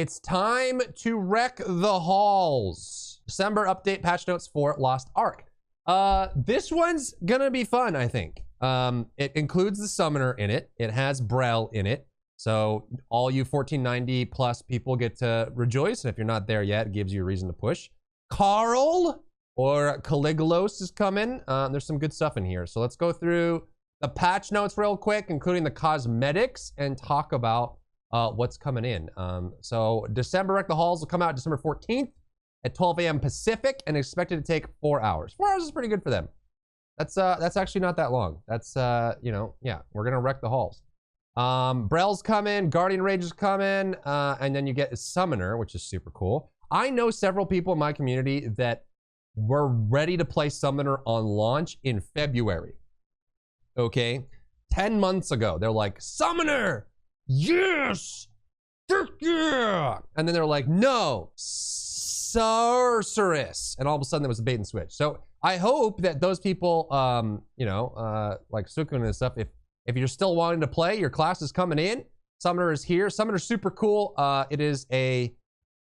It's time to wreck the halls. December update patch notes for Lost Ark. This one's gonna be fun, I think. It includes the summoner in it. It has Brel in it. So all you 1490 plus people get to rejoice. And if you're not there yet, it gives you a reason to push. Carl or Caligula's is coming. There's some good stuff in here. So let's go through the patch notes real quick, including the cosmetics, and talk about what's coming in. So December Wreck the Halls will come out December 14th at 12 a.m. Pacific and expected to take 4 hours. 4 hours is pretty good for them. That's actually not that long. That's, you know, yeah, we're going to wreck the halls. Brel's coming, Guardian Rage is coming, and then you get a Summoner, which is super cool. I know several people in my community that were ready to play Summoner on launch in February. Okay? 10 months ago, they're like, Summoner! Yes! Yeah! And then they're like, no, Sorceress. And all of a sudden there was a bait and switch. So I hope that those people, you know, like Sukun and stuff, if you're still wanting to play, your class is coming in. Summoner is here. Summoner's super cool. It is a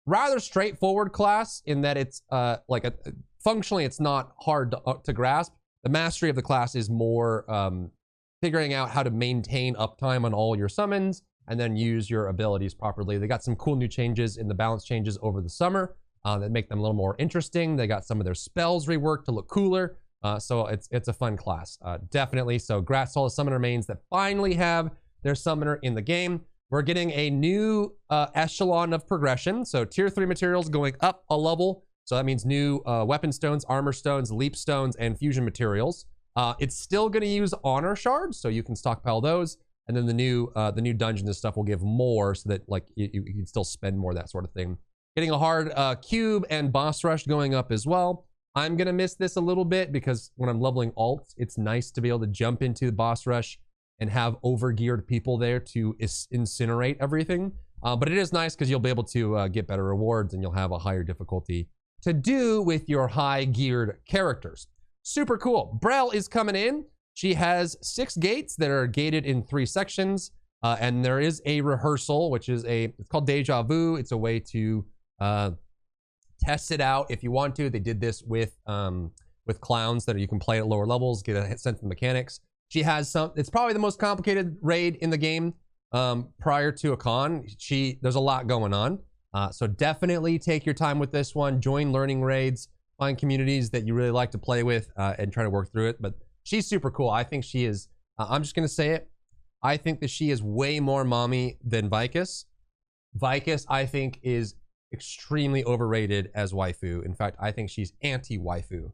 rather straightforward class in that it's functionally it's not hard to grasp. The mastery of the class is more figuring out how to maintain uptime on all your summons and then use your abilities properly. They got some cool new changes in the balance changes over the summer that make them a little more interesting. They got some of their spells reworked to look cooler. So it's a fun class, definitely. So congrats to all the summoner mains that finally have their summoner in the game. We're getting a new echelon of progression. So tier 3 materials going up a level. So that means new weapon stones, armor stones, leap stones, and fusion materials. It's still going to use honor shards, so you can stockpile those. And then the new dungeons and stuff will give more, so that like you can still spend more, that sort of thing. Getting a hard cube and boss rush going up as well. I'm going to miss this a little bit because when I'm leveling alts, it's nice to be able to jump into the boss rush and have over-geared people there to incinerate everything. But it is nice because you'll be able to get better rewards and you'll have a higher difficulty to do with your high-geared characters. Super cool. Brel is coming in. She has 6 gates that are gated in 3 sections. And there is a rehearsal, which is it's called Deja Vu. It's a way to test it out if you want to. They did this with clowns that you can play at lower levels, get a sense of the mechanics. She has it's probably the most complicated raid in the game prior to a con. There's a lot going on. So definitely take your time with this one. Join learning raids, find communities that you really like to play with, and try to work through it. But she's super cool. I think she is, I'm just going to say it. I think that she is way more mommy than Vicus. Vicus, I think, is extremely overrated as waifu. In fact, I think she's anti-waifu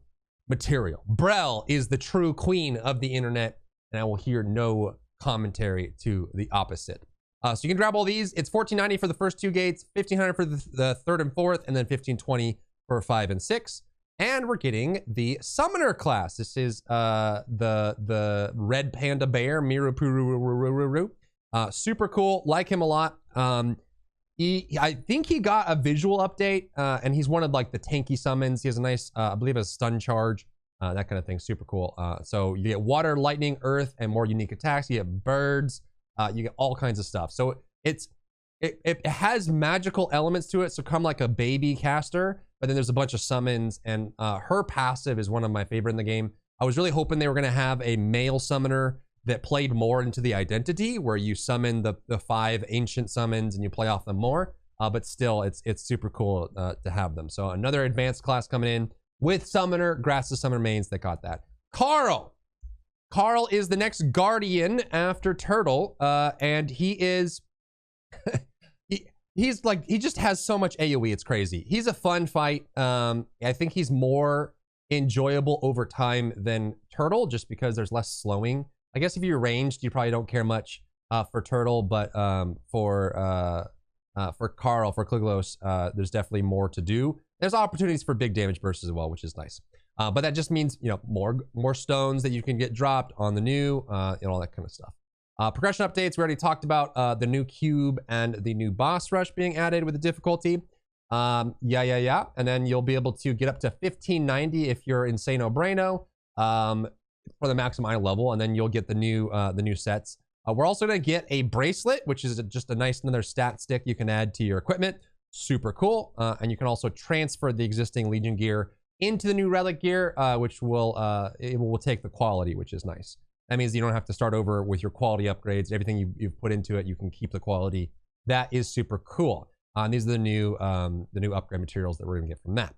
material. Brel is the true queen of the internet, and I will hear no commentary to the opposite. So you can grab all these. It's $14.90 for the first 2 gates, $15.00 for the 3rd and 4th, and then $15.20 for 5 and 6. And we're getting the Summoner class. This is the Red Panda Bear, Mirupurururururu. Super cool. Like him a lot. I think he got a visual update, and he's one of like the tanky summons. He has a nice, I believe, a stun charge, that kind of thing. Super cool. So you get water, lightning, earth, and more unique attacks. You get birds. You get all kinds of stuff. So it has magical elements to it. So come like a baby caster, but then there's a bunch of summons, and her passive is one of my favorite in the game. I was really hoping they were going to have a male summoner that played more into the identity, where you summon the 5 ancient summons and you play off them more. But still, it's super cool to have them. So another advanced class coming in with summoner. Grass to summoner mains that got that. Carl is the next guardian after Turtle, and he is he just has so much AoE. It's crazy. He's a fun fight. I think he's more enjoyable over time than Turtle, just because there's less slowing. I guess if you're ranged, you probably don't care much for Turtle, but for Carl, for Caligula's, there's definitely more to do. There's opportunities for big damage bursts as well, which is nice. But that just means, you know, more stones that you can get dropped on the new, and all that kind of stuff. Progression updates, we already talked about the new cube and the new boss rush being added with the difficulty. Yeah. And then you'll be able to get up to 1590 if you're Insano Braino for the maximum eye level, and then you'll get the new sets. We're also going to get a bracelet, which is just a nice another stat stick you can add to your equipment. Super cool. And you can also transfer the existing Legion gear into the new relic gear, which will it will take the quality, which is nice. That means you don't have to start over with your quality upgrades. Everything you've put into it, you can keep the quality. That is super cool. And these are the new upgrade materials that we're gonna get from that.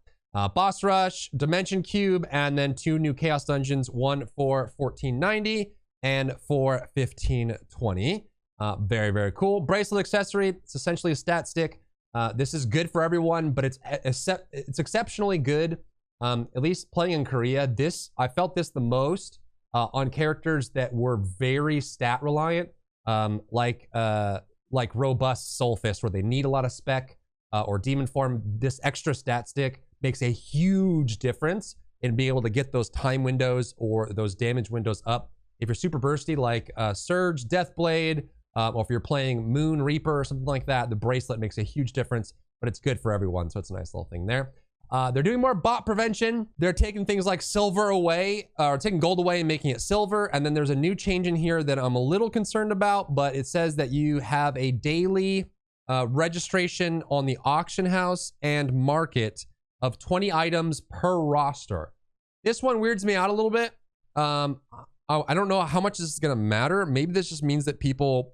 Boss Rush, Dimension Cube, and then 2 new Chaos Dungeons, one for 1490 and for 1520. Very, very cool. Bracelet accessory, it's essentially a stat stick. This is good for everyone, but it's exceptionally good. At least playing in Korea, I felt this the most on characters that were very stat reliant, like robust Soul Fist, where they need a lot of spec, or Demon Form. This extra stat stick makes a huge difference in being able to get those time windows or those damage windows up. If you're super bursty like Surge, Deathblade, or if you're playing Moon Reaper or something like that, the bracelet makes a huge difference, but it's good for everyone, so it's a nice little thing there. They're doing more bot prevention. They're taking things like silver away, or taking gold away and making it silver. And then there's a new change in here that I'm a little concerned about, but it says that you have a daily registration on the auction house and market of 20 items per roster. This one weirds me out a little bit. I don't know how much this is gonna matter. Maybe this just means that people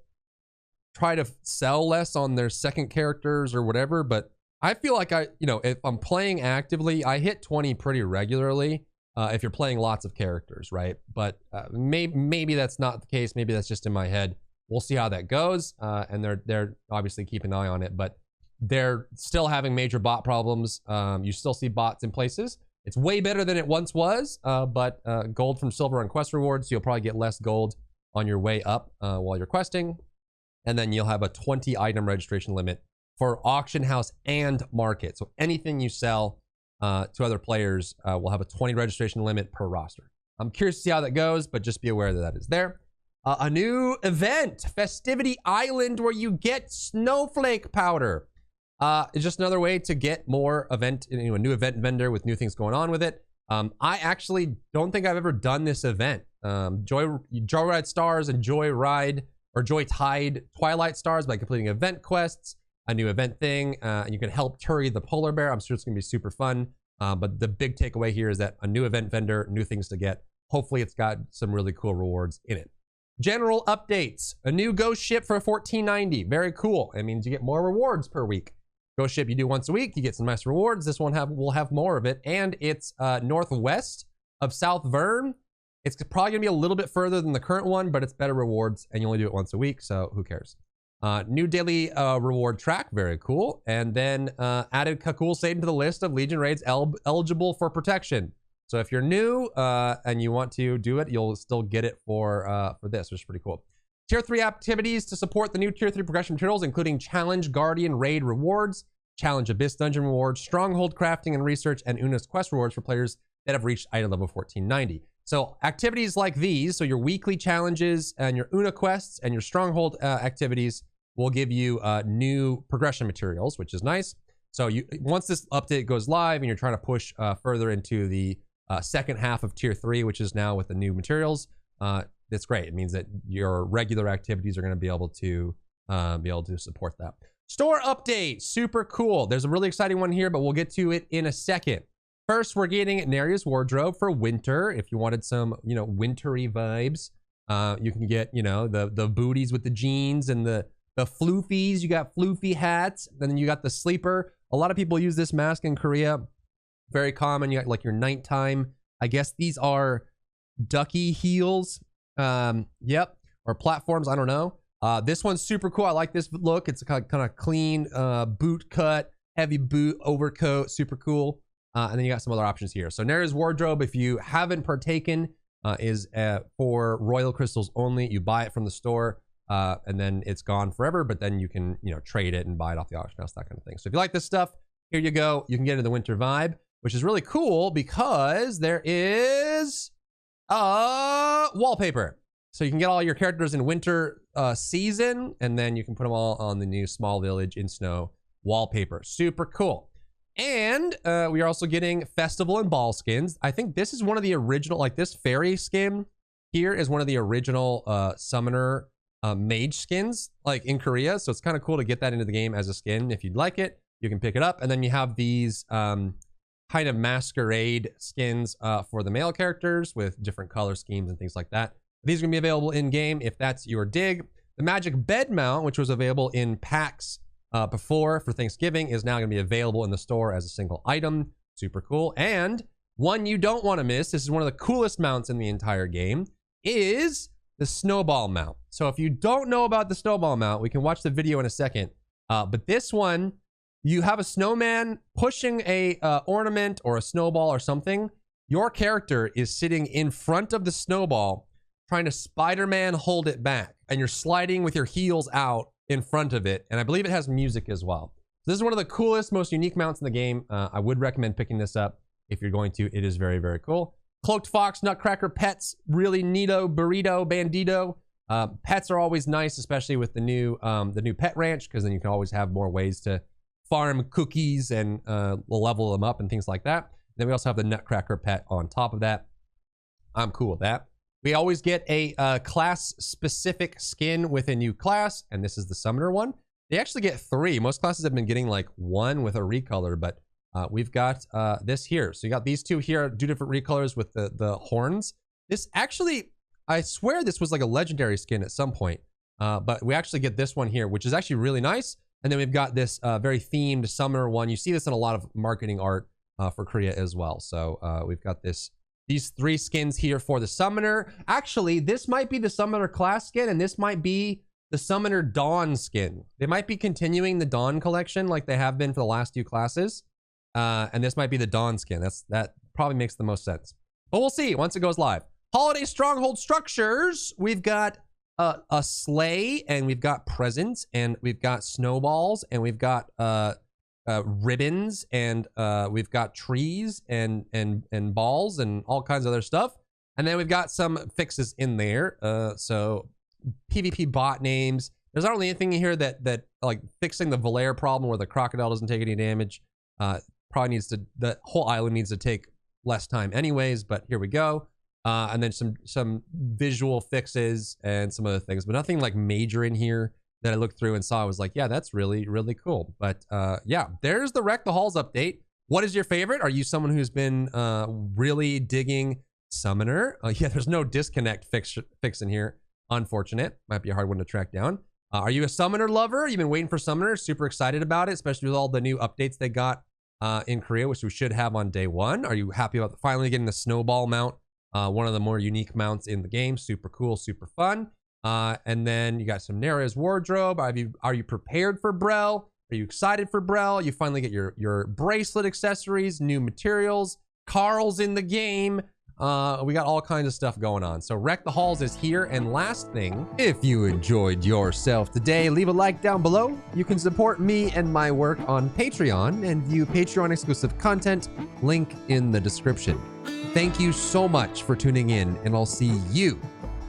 try to sell less on their second characters or whatever, but I feel like if I'm playing actively, I hit 20 pretty regularly if you're playing lots of characters, right? But maybe that's not the case. Maybe that's just in my head. We'll see how that goes. And they're obviously keeping an eye on it, but they're still having major bot problems. You still see bots in places. It's way better than it once was, but gold from silver on quest rewards, so you'll probably get less gold on your way up while you're questing. And then you'll have a 20 item registration limit for auction house and market. So anything you sell to other players will have a 20 registration limit per roster. I'm curious to see how that goes, but just be aware that that is there. A new event, Festivity Island, where you get snowflake powder. It's just another way to get more event, a new event vendor with new things going on with it. I actually don't think I've ever done this event. Joyride Stars and Joyride or Joytide Twilight Stars by completing event quests, a new event thing, and you can help Turi the polar bear. I'm sure it's gonna be super fun. But the big takeaway here is that a new event vendor, new things to get. Hopefully it's got some really cool rewards in it. General updates, a new ghost ship for 1490. Very cool. It means you get more rewards per week. Ghost ship you do once a week, you get some nice rewards. This one will have more of it, and it's northwest of South Vern. It's probably gonna be a little bit further than the current one, but it's better rewards, and you only do it once a week, so who cares? New daily reward track, very cool. And then added Kakul Satan to the list of Legion raids eligible for protection. So if you're new and you want to do it, you'll still get it for this, which is pretty cool. Tier 3 activities to support the new Tier 3 progression materials, including Challenge Guardian Raid rewards, Challenge Abyss Dungeon rewards, Stronghold Crafting and Research, and Una's Quest rewards for players that have reached item level 1490. So activities like these, so your weekly challenges and your Una quests and your Stronghold activities will give you new progression materials, which is nice. So once this update goes live and you're trying to push further into the second half of Tier 3, which is now with the new materials, that's great. It means that your regular activities are going to be able to support that. Store update, super cool. There's a really exciting one here, but we'll get to it in a second. First, we're getting Neria's wardrobe for winter. If you wanted some, wintry vibes, you can get, the booties with the jeans and the floofies. You got floofy hats, and then you got the sleeper. A lot of people use this mask in Korea. Very common. You got like your nighttime. I guess these are ducky heels. Yep, or platforms. I don't know. This one's super cool. I like this look. It's a kind of clean boot cut, heavy boot overcoat. Super cool. And then you got some other options here. So Neria's wardrobe, if you haven't partaken, is for royal crystals only. You buy it from the store, and then it's gone forever. But then you can, trade it and buy it off the auction house, that kind of thing. So if you like this stuff, here you go. You can get into the winter vibe, which is really cool because there is wallpaper. So you can get all your characters in winter season, and then you can put them all on the new Small Village in Snow wallpaper. Super cool. And we are also getting festival and ball skins. I think this is one of the original, like this fairy skin here is one of the original summoner mage skins like in Korea. So it's kind of cool to get that into the game as a skin. If you'd like it, you can pick it up. And then you have these kind of masquerade skins for the male characters with different color schemes and things like that. These are gonna be available in game if that's your dig. The magic bed mount, which was available in packs before for Thanksgiving, is now gonna be available in the store as a single item. Super cool. And one you don't want to miss, this is one of the coolest mounts in the entire game, is the snowball mount. So if you don't know about the snowball mount, we can watch the video in a second. But this one, you have a snowman pushing a ornament or a snowball or something. Your character is sitting in front of the snowball, trying to Spider-Man hold it back. And you're sliding with your heels out in front of it. And I believe it has music as well. So this is one of the coolest, most unique mounts in the game. I would recommend picking this up if you're going to. It is very, very cool. Cloaked Fox, Nutcracker pets, really neato, burrito, bandito. Pets are always nice, especially with the new pet ranch, because then you can always have more ways to farm cookies and level them up and things like that. Then we also have the Nutcracker pet on top of that. I'm cool with that. We always get a class-specific skin with a new class, and this is the Summoner one. They actually get 3. Most classes have been getting like 1 with a recolor, but we've got this here. So you got these 2 here, 2 different recolors with the horns. This actually, I swear this was like a legendary skin at some point, but we actually get this one here, which is actually really nice. And then we've got this very themed Summoner one. You see this in a lot of marketing art for Korea as well. So we've got these 3 skins here for the Summoner. Actually, this might be the Summoner class skin, and this might be the Summoner Dawn skin. They might be continuing the Dawn collection like they have been for the last 2 classes. And this might be the Dawn skin. That probably makes the most sense. But we'll see once it goes live. Holiday Stronghold structures. We've got a sleigh, and we've got presents, and we've got snowballs, and we've got ribbons, and we've got trees and balls and all kinds of other stuff. And then we've got some fixes in there. So PvP bot names. There's not really anything in here that like fixing the Valair problem where the crocodile doesn't take any damage. Probably needs to, the whole island needs to take less time anyways, but here we go. And then some visual fixes and some other things, but nothing like major in here that I looked through and saw. I was like, yeah, that's really, really cool. But yeah, there's the Wreck the Halls update. What is your favorite? Are you someone who's been really digging Summoner? Yeah, there's no disconnect fix in here. Unfortunate. Might be a hard one to track down. Are you a Summoner lover? You've been waiting for Summoner. Super excited about it, especially with all the new updates they got in Korea, which we should have on day 1. Are you happy about finally getting the Snowball mount? One of the more unique mounts in the game. Super cool, super fun. And then you got some Nera's wardrobe. Are you prepared for Brel? Are you excited for Brel? You finally get your bracelet accessories, new materials. Carl's in the game. We got all kinds of stuff going on. So Wreck the Halls is here. And last thing, if you enjoyed yourself today, leave a like down below. You can support me and my work on Patreon and view Patreon exclusive content. Link in the description. Thank you so much for tuning in, and I'll see you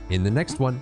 in the next one.